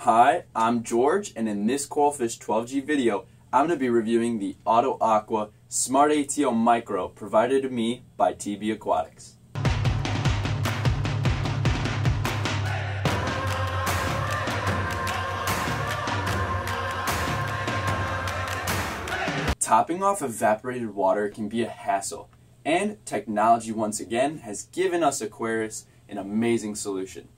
Hi, I'm George, and in this Coralfish 12G video, I'm going to be reviewing the AutoAqua Smart ATO Micro provided to me by TB Aquatics. Topping off evaporated water can be a hassle, and technology once again has given us aquarists an amazing solution.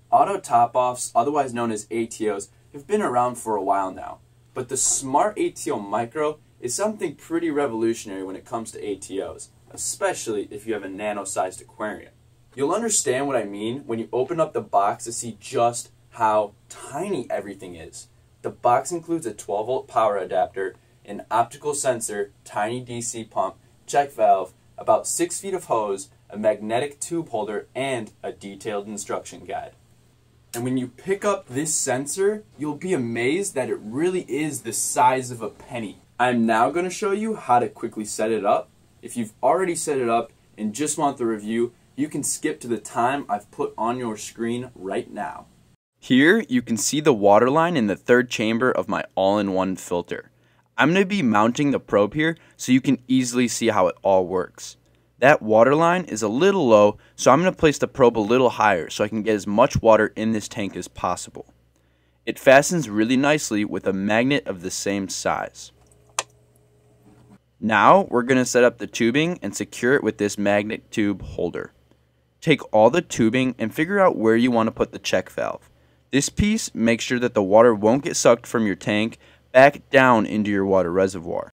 Auto top-offs, otherwise known as ATOs, have been around for a while now, but the Smart ATO Micro is something pretty revolutionary when it comes to ATOs, especially if you have a nano-sized aquarium. You'll understand what I mean when you open up the box to see just how tiny everything is. The box includes a 12-volt power adapter, an optical sensor, tiny DC pump, check valve, about 6 feet of hose, a magnetic tube holder, and a detailed instruction guide. And when you pick up this sensor, you'll be amazed that it really is the size of a penny. I'm now going to show you how to quickly set it up. If you've already set it up and just want the review, you can skip to the time I've put on your screen right now. Here you can see the water line in the third chamber of my all-in-one filter. I'm going to be mounting the probe here so you can easily see how it all works. That water line is a little low, so I'm going to place the probe a little higher so I can get as much water in this tank as possible. It fastens really nicely with a magnet of the same size. Now we're going to set up the tubing and secure it with this magnet tube holder. Take all the tubing and figure out where you want to put the check valve. This piece makes sure that the water won't get sucked from your tank back down into your water reservoir.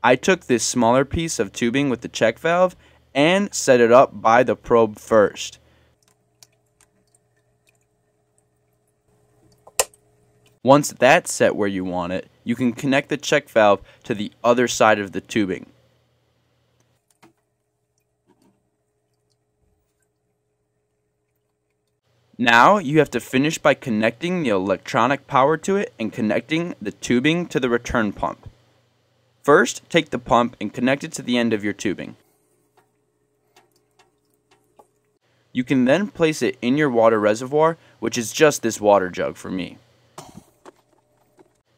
I took this smaller piece of tubing with the check valve and set it up by the probe first. Once that's set where you want it, you can connect the check valve to the other side of the tubing. Now you have to finish by connecting the electronic power to it and connecting the tubing to the return pump. First, take the pump and connect it to the end of your tubing. You can then place it in your water reservoir, which is just this water jug for me.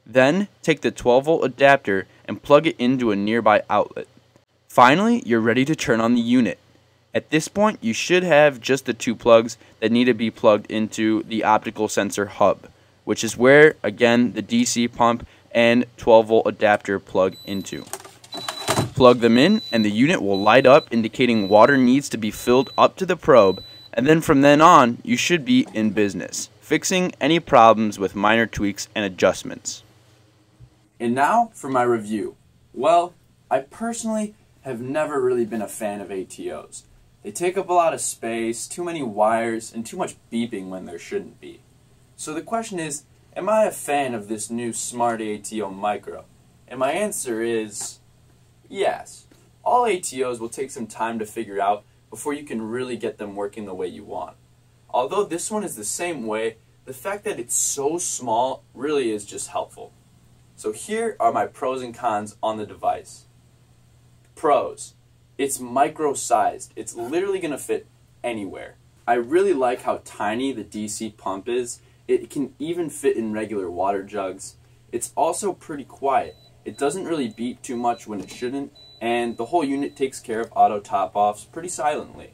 Then, take the 12-volt adapter and plug it into a nearby outlet. Finally, you're ready to turn on the unit. At this point, you should have just the two plugs that need to be plugged into the optical sensor hub, which is where, again, the DC pump and 12-volt adapter plug into. Plug them in and the unit will light up indicating water needs to be filled up to the probe, and then from then on you should be in business, fixing any problems with minor tweaks and adjustments. And now for my review. Well, I personally have never really been a fan of ATOs. They take up a lot of space, too many wires, and too much beeping when there shouldn't be. So the question is, am I a fan of this new Smart ATO Micro? And my answer is yes. All ATOs will take some time to figure out before you can really get them working the way you want. Although this one is the same way, the fact that it's so small really is just helpful. So here are my pros and cons on the device. Pros. It's micro-sized. It's literally going to fit anywhere. I really like how tiny the DC pump is. It can even fit in regular water jugs. It's also pretty quiet. It doesn't really beep too much when it shouldn't, and the whole unit takes care of auto top-offs pretty silently.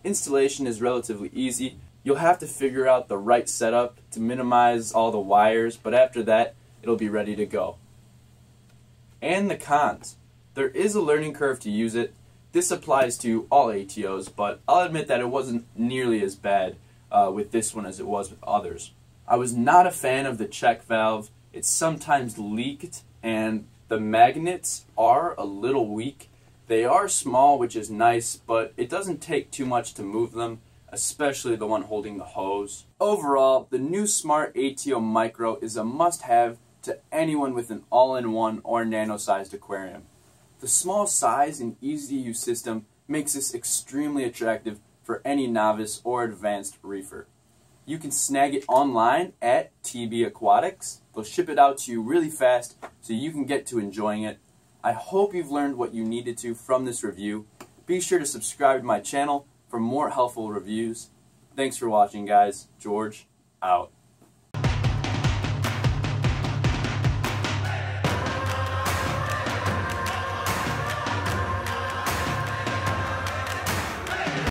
Installation is relatively easy. You'll have to figure out the right setup to minimize all the wires, but after that, it'll be ready to go. And the cons. There is a learning curve to use it. This applies to all ATOs, but I'll admit that it wasn't nearly as bad with this one as it was with others. I was not a fan of the check valve. It's sometimes leaked, and the magnets are a little weak. They are small, which is nice, but it doesn't take too much to move them, especially the one holding the hose. Overall, the new Smart ATO Micro is a must-have to anyone with an all-in-one or nano-sized aquarium. The small size and easy-to-use system makes this extremely attractive for any novice or advanced reefer. You can snag it online at TB Aquatics. They'll ship it out to you really fast so you can get to enjoying it. I hope you've learned what you needed to from this review. Be sure to subscribe to my channel for more helpful reviews. Thanks for watching, guys. George, out.